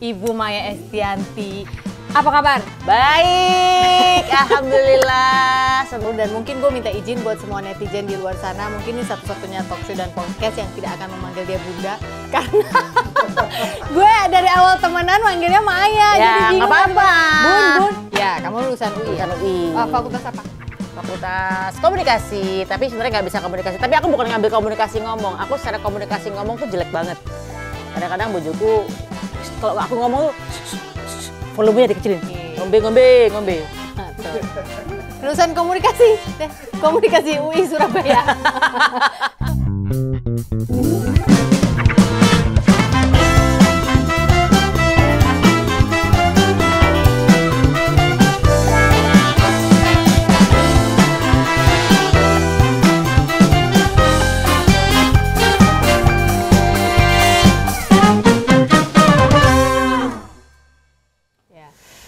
Ibu Maya Estianti. Apa kabar? Baik, alhamdulillah. Dan mungkin gue minta izin buat semua netizen di luar sana. Mungkin ini satu-satunya talkshow dan podcast yang tidak akan memanggil dia bunda. Karena gue dari awal temenan manggilnya Maya. Ya, jadi nggak apa-apa. Bun. Ya, kamu lulusan UI. Lulusan UI. Fakultas apa? Fakultas komunikasi, tapi sebenarnya nggak bisa komunikasi. Tapi aku bukan ngambil komunikasi ngomong. Aku secara komunikasi ngomong tuh jelek banget. Kadang-kadang bojoku, kalau aku ngomong tuh, volumenya dikecilin. Ngombe. Nah, lulusan komunikasi, komunikasi UI Surabaya.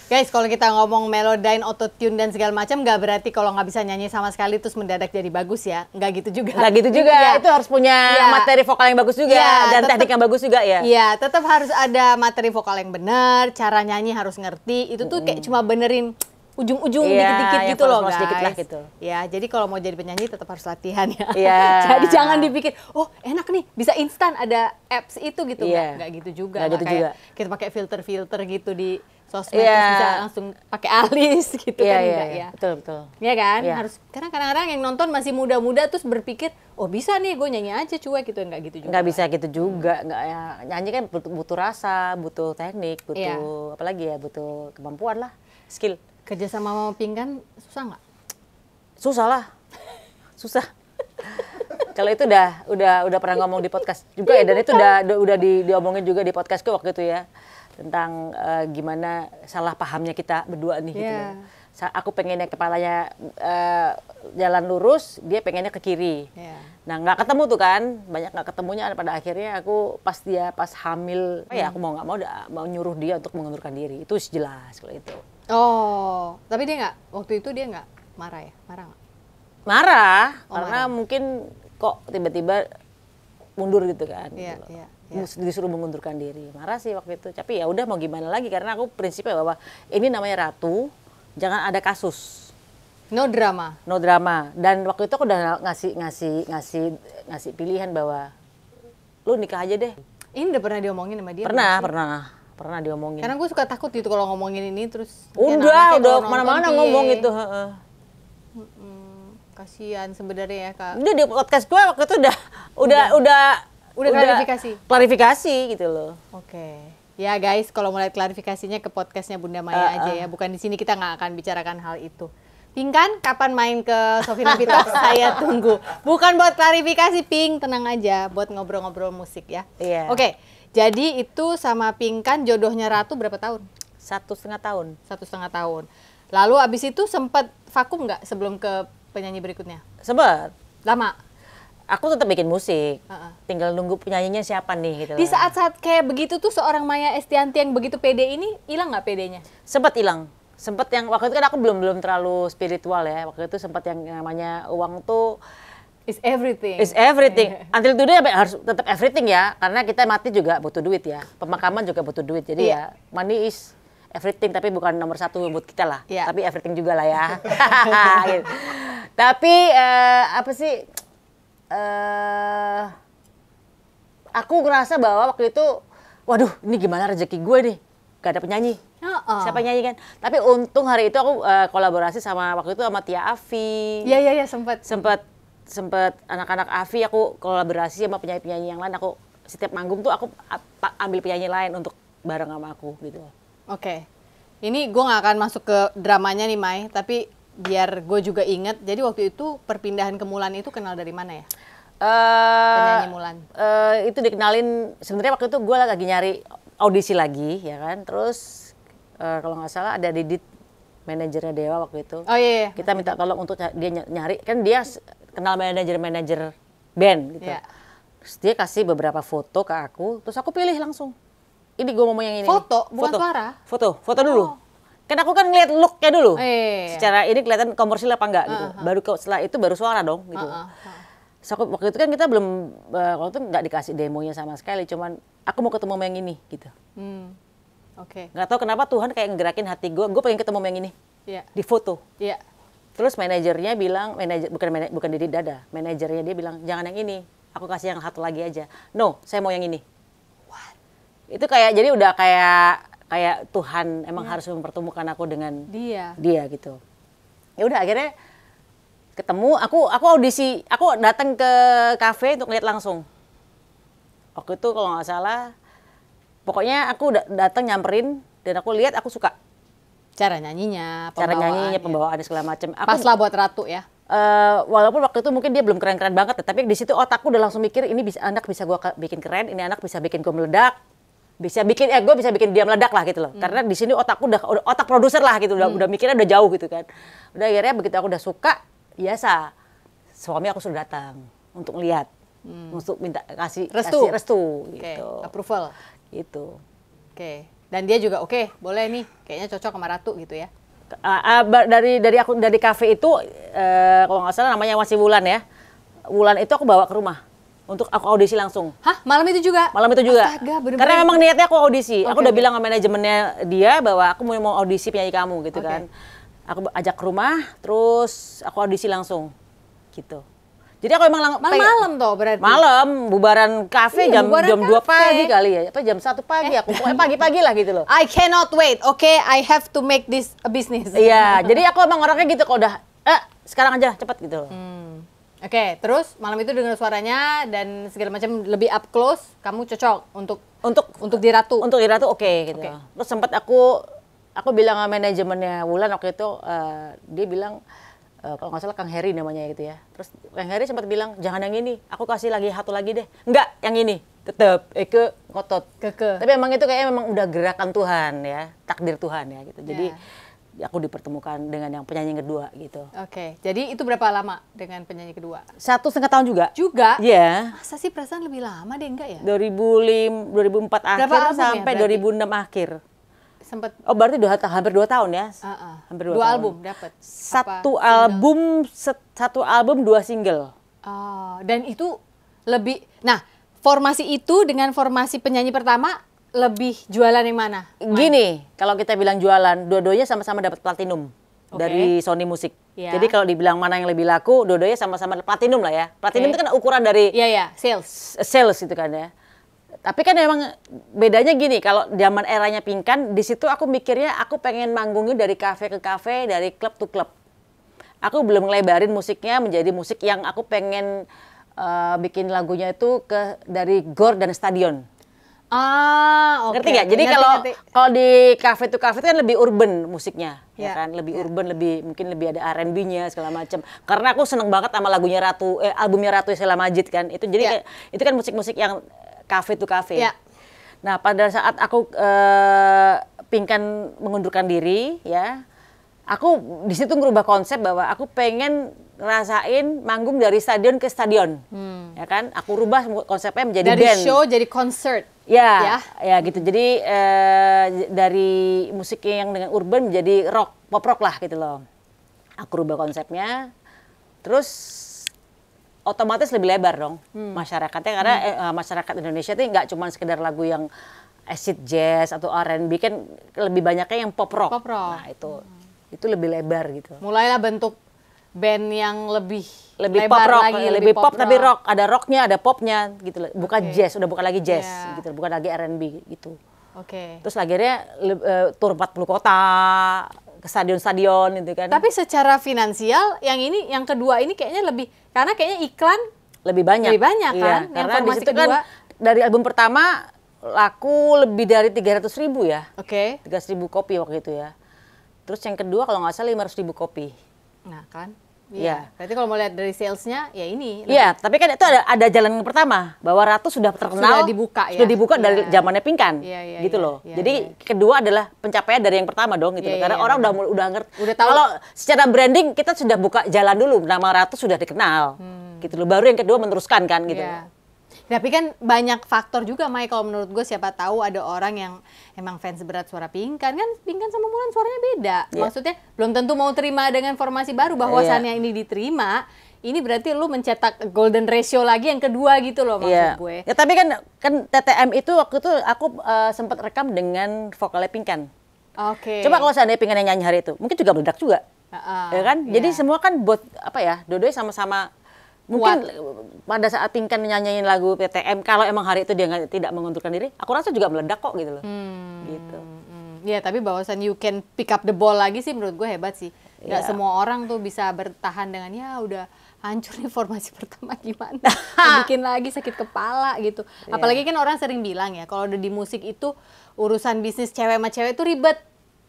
Guys, kalau kita ngomong melodyne, autotune dan segala macam, nggak berarti kalau nggak bisa nyanyi sama sekali terus mendadak jadi bagus ya. Nggak gitu juga. Nggak gitu juga. Ya. Itu harus punya materi vokal yang bagus juga dan teknik yang bagus juga ya. Iya, tetap harus ada materi vokal yang benar, cara nyanyi harus ngerti. Itu tuh kayak cuma benerin ujung-ujung dikit-dikit gitu loh, guys. Sedikit lah gitu. Ya, jadi kalau mau jadi penyanyi tetap harus latihan ya. Iya. Jadi jangan dipikir, oh enak nih, bisa instan ada apps itu gitu. Iya. Nggak gitu juga. Nggak gitu juga. Kita pakai filter-filter gitu di sosmed terus bisa langsung pakai alis gitu kan enggak ya. Betul. Iya kan? Iya. Harus karena kadang-kadang yang nonton masih muda-muda terus berpikir, "Oh, bisa nih gue nyanyi aja cuek gitu." Enggak gitu juga. Nggak bisa gitu juga, nggak ya. Nyanyi kan butuh rasa, butuh teknik, butuh apalagi ya, butuh kemampuan lah, skill. Kerja sama Mama Pink kan susah nggak? Susah lah. Susah. Kalau itu udah pernah ngomong di podcast juga ya, dan itu udah diomongin juga di podcastku waktu itu ya. Tentang gimana salah pahamnya kita berdua nih gitu loh. Aku pengennya kepalanya jalan lurus, dia pengennya ke kiri. Nah nggak ketemu tuh kan, banyak nggak ketemunya. Pada akhirnya aku pas hamil, aku mau nggak mau nyuruh dia untuk mengundurkan diri. Itu jelas kalau itu. Oh, tapi dia nggak, waktu itu dia nggak marah ya? Marah nggak? Marah, karena mungkin kok tiba-tiba mundur gitu kan. Iya. Disuruh mengundurkan diri. Marah sih waktu itu, tapi ya udah mau gimana lagi, karena aku prinsipnya bahwa ini namanya ratu, jangan ada kasus. No drama. Dan waktu itu aku udah ngasih pilihan bahwa lu nikah aja deh. Ini udah pernah diomongin sama dia? Pernah diomongin. Karena gue suka takut gitu kalau ngomongin ini terus. Udah mana-mana ngomong gitu. Kasian sebenarnya ya Kak. Udah di podcast gue waktu itu udah klarifikasi gitu loh. Oke. Ya guys, kalau mulai klarifikasinya ke podcastnya Bunda Maya aja ya. Bukan di sini, kita nggak akan bicarakan hal itu. Pink, kapan main ke Sofina Pitos? Saya tunggu. Bukan buat klarifikasi, Pink, tenang aja. Buat ngobrol-ngobrol musik ya. Iya. Oke, jadi itu sama Pink jodohnya Ratu berapa tahun? 1,5 tahun. 1,5 tahun. Lalu abis itu sempat vakum nggak sebelum ke penyanyi berikutnya? Sempat. Lama? Aku tetap bikin musik, tinggal nunggu penyanyinya siapa nih gitu. Di saat-saat kayak begitu tuh seorang Maya Estianti yang begitu pede ini hilang nggak pedenya? Sempat hilang, sempat yang waktu itu kan aku belum terlalu spiritual ya. Waktu itu sempat yang namanya uang tuh is everything. Until today harus tetap everything ya, karena kita mati juga butuh duit ya, pemakaman juga butuh duit. Jadi ya money is everything, tapi bukan nomor satu buat kita lah. Tapi everything juga lah ya. Gitu. Tapi apa sih? Aku ngerasa bahwa waktu itu, waduh, ini gimana rezeki gue nih, gak ada penyanyi. Siapa nyanyi kan? Tapi untung hari itu aku kolaborasi waktu itu sama Tia Afi. Iya Sempet anak-anak Afi, aku kolaborasi sama penyanyi-penyanyi yang lain. Aku setiap manggung tuh aku ambil penyanyi lain untuk bareng sama aku gitu. Oke. Ini gue gak akan masuk ke dramanya nih Mai, tapi biar gue juga inget. Jadi waktu itu perpindahan ke Mulan itu kenal dari mana ya? Penyanyi Mulan. Itu dikenalin, sebenarnya waktu itu gue lagi nyari audisi lagi ya kan. Terus kalau nggak salah ada Didit, manajernya Dewa waktu itu. Oh iya. Kita minta tolong untuk dia nyari, kan dia kenal manajer band gitu. Terus dia kasih beberapa foto ke aku, terus aku pilih langsung. Ini gue mau yang ini. Foto, bukan suara? Foto dulu. Kan aku kan ngeliat looknya dulu. Secara ini kelihatan komersil apa enggak gitu. Baru setelah itu baru suara dong gitu. So, waktu itu kan kita waktu itu nggak dikasih demonya sama sekali, cuman aku mau ketemu yang ini gitu. Oke. Nggak tahu kenapa Tuhan kayak ngerakin hati gue pengen ketemu yang ini. Iya. Di foto. Iya. Terus manajernya bilang, bukan Didi Dada, manajernya dia bilang, jangan yang ini, aku kasih yang satu lagi aja. No, saya mau yang ini. What? Itu kayak, jadi udah kayak Tuhan emang harus mempertemukan aku dengan dia gitu. Ya udah akhirnya ketemu, aku audisi, aku datang ke kafe untuk lihat langsung. Waktu itu kalau nggak salah, pokoknya aku datang nyamperin dan aku lihat aku suka. Cara nyanyinya, pembawaannya segala macam. Pas lah buat Ratu ya. Walaupun waktu itu mungkin dia belum keren-keren banget, tapi di situ otakku udah langsung mikir ini anak bisa gue bikin keren, ini anak bisa bikin gue meledak, gue bisa bikin dia meledak lah gitu loh. Karena di sini otakku udah otak produser lah gitu, udah mikirnya udah jauh gitu kan. Udah akhirnya begitu aku udah suka, biasa suami aku sudah datang untuk lihat, untuk minta kasih restu gitu. Approval. Gitu. Oke. Dan dia juga oke, boleh nih, kayaknya cocok sama Ratu gitu ya. Dari kafe itu kalau nggak salah namanya masih Wulan ya. Wulan itu aku bawa ke rumah untuk aku audisi langsung. Hah? Malam itu juga? Malam itu juga. Astaga, bener-bener. Karena memang niatnya aku audisi. Aku udah bilang sama manajemennya dia bahwa aku mau audisi penyanyi kamu gitu kan. Aku ajak ke rumah, terus aku audisi langsung gitu. Jadi aku emang malam toh berarti. Malam, bubaran kafe jam 2 pagi kali ya. Apa jam 1 pagi aku. Pokoknya pagi-pagi lah gitu loh. I cannot wait. Okay, I have to make this a business. Iya, jadi aku emang orangnya gitu kalau udah sekarang aja cepet gitu loh. Oke, terus malam itu dengar suaranya dan segala macam lebih up close, kamu cocok untuk di Ratu. Untuk di Ratu oke gitu. Terus sempat aku bilang sama manajemennya Wulan waktu itu, dia bilang kalau nggak salah Kang Heri namanya gitu ya. Terus Kang Heri sempat bilang jangan yang ini, aku kasih lagi satu lagi deh. Enggak, yang ini tetap Eke ngotot. Keke. Tapi emang itu kayaknya memang udah gerakan Tuhan ya, takdir Tuhan ya gitu. Jadi aku dipertemukan dengan yang penyanyi kedua gitu. Oke, jadi itu berapa lama dengan penyanyi kedua? 1,5 tahun juga. Juga? Iya. Masa sih perasaan lebih lama deh, enggak ya? 2004 akhir sampai 2006 akhir. Sempet. Oh berarti hampir 2 tahun ya? Hampir 2 tahun. 2 album dapat? Satu album 2 single. Oh, dan itu lebih, nah formasi itu dengan formasi penyanyi pertama lebih jualan yang mana? Gini, kalau kita bilang jualan, dua-duanya sama-sama dapat platinum dari Sony Music. Jadi kalau dibilang mana yang lebih laku, dua-duanya sama-sama platinum lah ya. Platinum itu kan ukuran dari sales gitu kan ya. Tapi kan memang bedanya gini, kalau zaman eranya Pinkan, di situ aku mikirnya aku pengen manggungnya dari kafe ke kafe, dari klub ke klub. Aku belum ngelebarin musiknya menjadi musik yang aku pengen bikin lagunya itu dari gor dan stadion. Ngerti nggak? Jadi kalau di kafe to kafe itu kan lebih urban musiknya, ya kan? Lebih urban, mungkin lebih ada R&B-nya segala macam. Karena aku seneng banget sama lagunya albumnya Ratu Sheila Majid kan. Itu jadi itu kan musik-musik yang kafe to kafe. Nah, pada saat aku Pinkan mengundurkan diri, ya, aku di situ ngerubah konsep bahwa aku pengen ngerasain manggung dari stadion ke stadion, ya kan? Aku rubah konsepnya menjadi dari band. Dari show jadi concert. Ya gitu. Jadi dari musiknya yang dengan urban menjadi pop rock lah gitu loh. Aku rubah konsepnya, terus otomatis lebih lebar dong masyarakatnya karena masyarakat Indonesia itu nggak cuma sekedar lagu yang acid jazz atau R&B, kan lebih banyaknya yang pop rock. Nah itu lebih lebar gitu. Mulailah bentuk band yang lebih pop rock lagi, lebih pop tapi rock, ada rocknya, ada popnya gitu loh. Bukan jazz, udah bukan lagi jazz gitu, bukan lagi R&B gitu. Terus akhirnya tur 40 kota, ke stadion-stadion gitu kan. Tapi secara finansial yang kedua ini kayaknya lebih, karena kayaknya iklan lebih banyak kan. Karena di situ kan dari album pertama laku lebih dari 300.000 ya. 300.000 kopi waktu itu ya. Terus yang kedua kalau nggak salah 500.000 kopi. Nah kan. Iya. Berarti kalau mau lihat dari salesnya ya ini. Iya, tapi kan itu ada jalan yang pertama bahwa Ratu sudah terkenal, sudah dibuka dari zamannya Pinkan, gitu loh. Jadi kedua adalah pencapaian dari yang pertama dong, gitu loh. Karena orang udah ngerti. Kalau secara branding kita sudah buka jalan dulu, nama Ratu sudah dikenal, gitu loh. Baru yang kedua meneruskan kan, gitu. Tapi kan banyak faktor juga, Mai. Kalau menurut gue siapa tahu ada orang yang emang fans berat suara Pinkan. Kan Pinkan sama Wulan suaranya beda. Maksudnya belum tentu mau terima dengan formasi baru. Bahwasannya ini diterima, ini berarti lu mencetak golden ratio lagi yang kedua gitu loh maksud gue. Ya tapi kan TTM itu waktu itu aku sempat rekam dengan vokalnya Pinkan. Oke. Coba kalau seandainya Pinkan yang nyanyi hari itu, mungkin juga meledak juga. Ya kan? Jadi semua kan buat apa ya? Dua-duanya sama-sama mungkin pada saat Pinkan nyanyiin lagu TTM, kalau emang hari itu dia tidak mengundurkan diri, aku rasa juga meledak kok gitu loh. Gitu. Ya tapi bahwasan you can pick up the ball lagi sih menurut gue hebat sih. Nggak semua orang tuh bisa bertahan dengan ya udah hancur nih formasi pertama gimana. Bikin lagi sakit kepala gitu. Apalagi kan orang sering bilang ya kalau udah di musik itu urusan bisnis cewek sama cewek itu ribet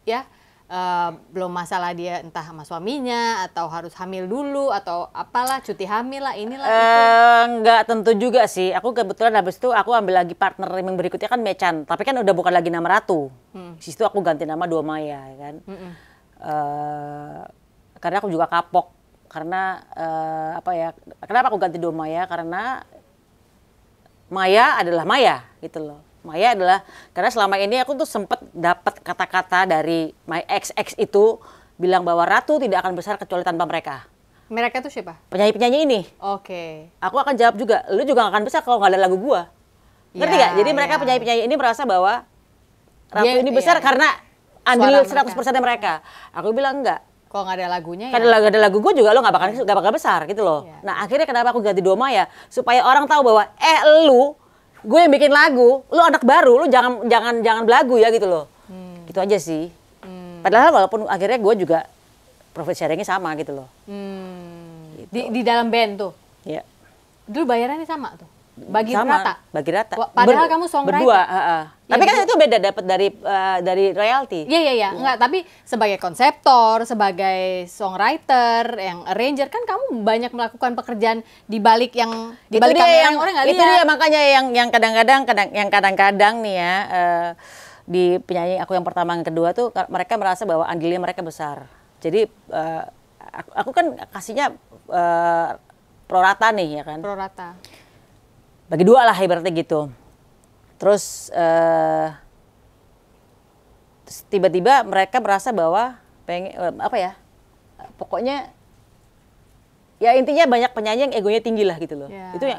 ya. Belum masalah dia entah sama suaminya atau harus hamil dulu atau apalah cuti hamil lah inilah itu. Nggak tentu juga sih. Aku kebetulan habis itu aku ambil lagi partner yang berikutnya kan Mecan. Tapi kan udah bukan lagi nama Ratu. Di situ aku ganti nama Dua Maya ya kan. Karena aku juga kapok. Karena apa ya? Kenapa aku ganti Dua Maya? Karena Maya adalah Maya gitu loh. Maya adalah karena selama ini aku tuh sempat dapat kata-kata dari my ex itu bilang bahwa Ratu tidak akan besar kecuali tanpa mereka. Mereka tuh siapa? Penyanyi-penyanyi ini. Oke. Aku akan jawab juga, lu juga gak akan besar kalau nggak ada lagu gua. Ngerti gak? Jadi mereka penyanyi-penyanyi ini merasa bahwa Ratu ini besar karena andil 100% mereka. Aku bilang enggak. Kalau nggak ada lagunya kan ada lagu gue juga lo nggak bakal besar gitu loh. Nah akhirnya kenapa aku ganti Dua Maya supaya orang tahu bahwa lu gue yang bikin lagu, lu anak baru, lu jangan belagu ya gitu loh. Gitu aja sih. Padahal walaupun akhirnya gue juga profit sharingnya sama gitu loh. Gitu. Di dalam band tuh. Iya. Dulu bayarannya sama tuh. Bagi sama, rata. Bagi rata. Padahal kamu songwriter. Berdua. Tapi kan itu beda dapat dari royalti. Iya. Enggak, tapi sebagai konseptor, sebagai songwriter, yang arranger kan kamu banyak melakukan pekerjaan di balik kamera yang orang nggak lihat. Itu dia makanya yang kadang-kadang nih ya di penyanyi aku yang pertama yang kedua tuh mereka merasa bahwa andilnya mereka besar. Jadi aku kan kasihnya pro rata nih ya kan. Pro rata. Bagi dua lah ibaratnya gitu. Terus tiba-tiba mereka merasa bahwa pengen pokoknya ya intinya banyak penyanyi yang egonya tinggi lah gitu loh.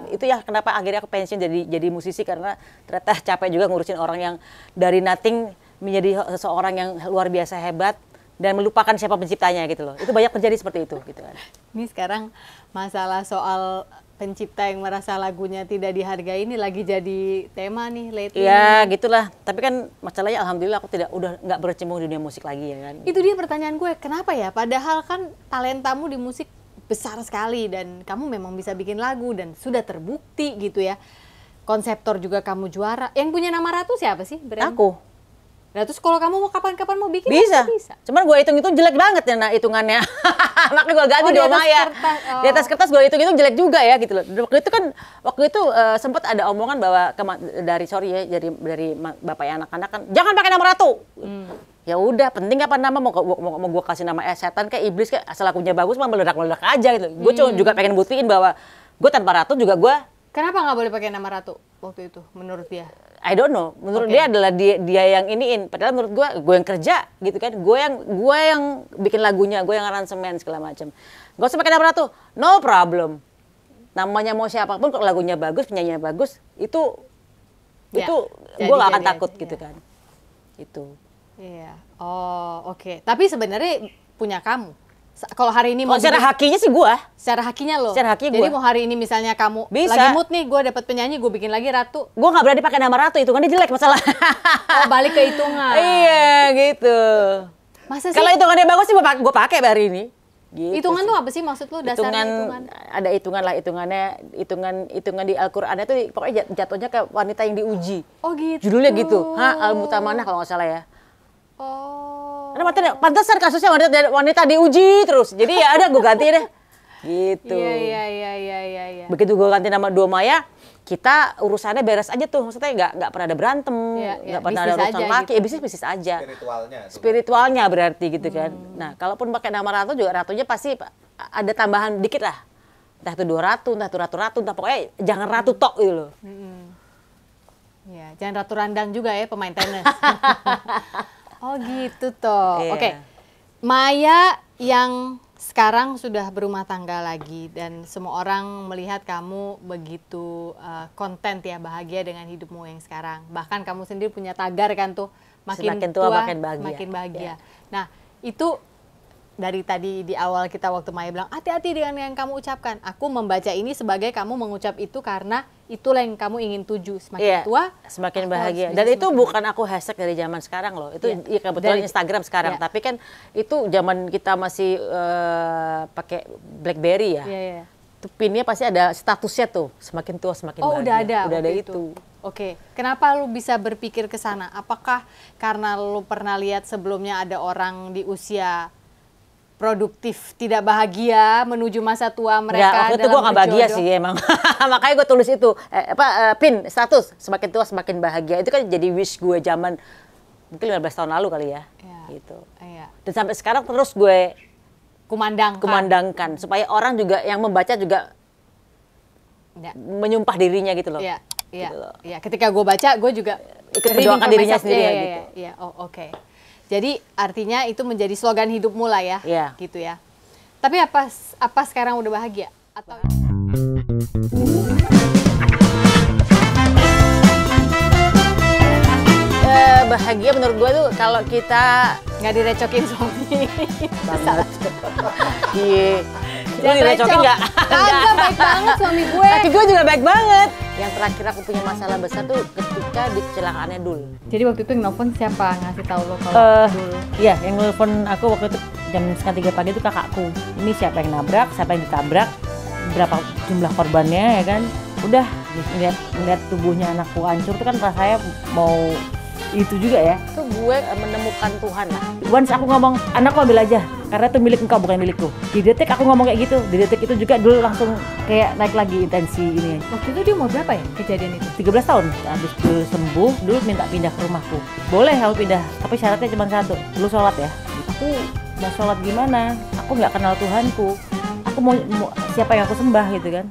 Itu ya kenapa akhirnya aku pensiun jadi musisi karena ternyata capek juga ngurusin orang yang dari nothing menjadi seseorang yang luar biasa hebat dan melupakan siapa penciptanya gitu loh. Itu banyak terjadi seperti itu gitu kan. Ini sekarang masalah soal pencipta yang merasa lagunya tidak dihargai ini lagi jadi tema nih lately. Ya gitulah. Tapi kan masalahnya alhamdulillah aku udah nggak berkecimpung di dunia musik lagi ya kan. Itu dia pertanyaan gue, kenapa ya? Padahal kan talentamu di musik besar sekali dan kamu memang bisa bikin lagu dan sudah terbukti gitu ya. Konseptor juga kamu juara. Yang punya nama Ratu siapa sih? Brand? Aku. Nah terus kalau kamu mau kapan-kapan mau bikin bisa. Cuman gue hitung jelek banget ya hitungannya. Makanya gue ganti Dua Maya. Di atas kertas gue hitung jelek juga ya gitu loh. Waktu itu sempat ada omongan bahwa dari bapaknya anak-anak kan jangan pakai nama Ratu. Ya udah, penting apa nama mau gue kasih nama setan kayak iblis kayak asal lagunya bagus mah meledak-meledak aja gitu. Gue juga pengen buktiin bahwa gue tanpa Ratu juga gue. Kenapa nggak boleh pakai nama Ratu waktu itu menurut dia? I don't know. Menurut dia adalah dia yang iniin. Padahal menurut gue yang kerja gitu kan. Gue yang bikin lagunya, gue yang aransemen segala macam. Gak usah pakai nama Ratu. No problem. Namanya mau siapapun kalau lagunya bagus, penyanyinya bagus, itu gue gak akan takut gitu kan. Itu. Iya. Oh, oke. Tapi sebenarnya punya kamu. Kalau hari ini mau secara hakinya sih gue. Secara hakinya lo. Secara haki gue. Jadi mau hari ini misalnya kamu bisa. Lagi mood nih, gue dapet penyanyi, gue bikin lagi Ratu. Gue nggak berani pakai nama Ratu, itu kan dia jelek masalah. Oh balik ke hitungan. Iya gitu. Masa sih? Kalau hitungannya bagus sih gue pakai hari ini. Gitu hitungan tuh apa sih maksud lo? Dasarnya hitungan? Ada hitungan lah, hitungan di Al-Quran itu pokoknya jatuhnya ke wanita yang diuji. Oh gitu. Judulnya gitu. Al-Mutamanah kalau nggak salah ya. Oh. Karena pantesan kasusnya wanita diuji terus. Jadi ya ada gue ganti deh. Gitu. Iya. Begitu gue ganti nama Dua Maya, kita urusannya beres aja tuh. Maksudnya nggak pernah ada berantem, nggak pernah ada urusan laki. Gitu. Bisnis aja. Spiritualnya berarti gitu kan. Nah, kalaupun pakai nama Ratu juga Ratunya pasti ada tambahan dikit lah. Entah itu 200, entah itu ratu-ratu, entah pokoknya jangan Ratu tok gitu loh. Ya, jangan Ratu Randang juga ya pemain tenis. Oh gitu toh. Oke. Maya yang sekarang sudah berumah tangga lagi dan semua orang melihat kamu begitu konten ya, bahagia dengan hidupmu yang sekarang. Bahkan kamu sendiri punya tagar kan tuh, makin Semakin tua makin bahagia. Nah, itu dari tadi di awal kita waktu Maya bilang hati-hati dengan yang kamu ucapkan. Aku membaca ini sebagai kamu mengucap itu karena itulah yang kamu ingin tuju. Semakin tua semakin bahagia. Dan itu bukan aku hashtag dari zaman sekarang loh. Itu ya kebetulan dari Instagram sekarang. Tapi kan itu zaman kita masih pakai BlackBerry ya. Itu pinnya pasti ada statusnya tuh, semakin tua semakin bahagia. Udah ada itu. Oke. Kenapa lu bisa berpikir ke sana? Apakah karena lu pernah lihat sebelumnya ada orang di usia produktif tidak bahagia menuju masa tua mereka? Waktu itu gue gak bahagia sih emang. Makanya gue tulis itu pin status semakin tua semakin bahagia. Itu kan jadi wish gue zaman mungkin 15 tahun lalu kali ya. Gitu. Dan sampai sekarang terus gue kumandangkan supaya orang juga yang membaca juga menyumpah dirinya gitu loh. Iya. Ketika gue baca gue juga ikut mendoakan dirinya sendiri gitu. Iya. Oke. Jadi artinya itu menjadi slogan hidupmu lah ya, gitu ya. Tapi apa sekarang udah bahagia? Atau bahagia menurut gue tuh kalau kita nggak direcokin suami. Banget. Iya. Lu direcokin nggak? Kagak, baik banget suami gue. Laki gue juga baik banget. Yang terakhir aku punya masalah besar tuh ketika di kecelakaannya Dul. Jadi waktu itu yang nelfon siapa ngasih tahu lo kalau Dul? Iya, yang nelfon aku waktu itu jam 2:30 pagi itu kakakku. Ini siapa yang nabrak, siapa yang ditabrak, berapa jumlah korbannya ya kan. Udah melihat tubuhnya anakku hancur tuh kan rasanya mau itu juga ya. Itu gue menemukan Tuhan lah. Once aku ngomong, anakku ambil aja karena itu milik engkau bukan milikku. Di detik aku ngomong kayak gitu, di detik itu juga dulu langsung kayak naik lagi intensi ini. Waktu itu dia umur berapa ya kejadian itu? 13 tahun. Habis dulu sembuh, dulu minta pindah ke rumahku. Boleh aku pindah, tapi syaratnya cuma satu, lu sholat ya. Aku mau sholat gimana? Aku nggak kenal Tuhanku. Aku mau siapa yang aku sembah gitu kan.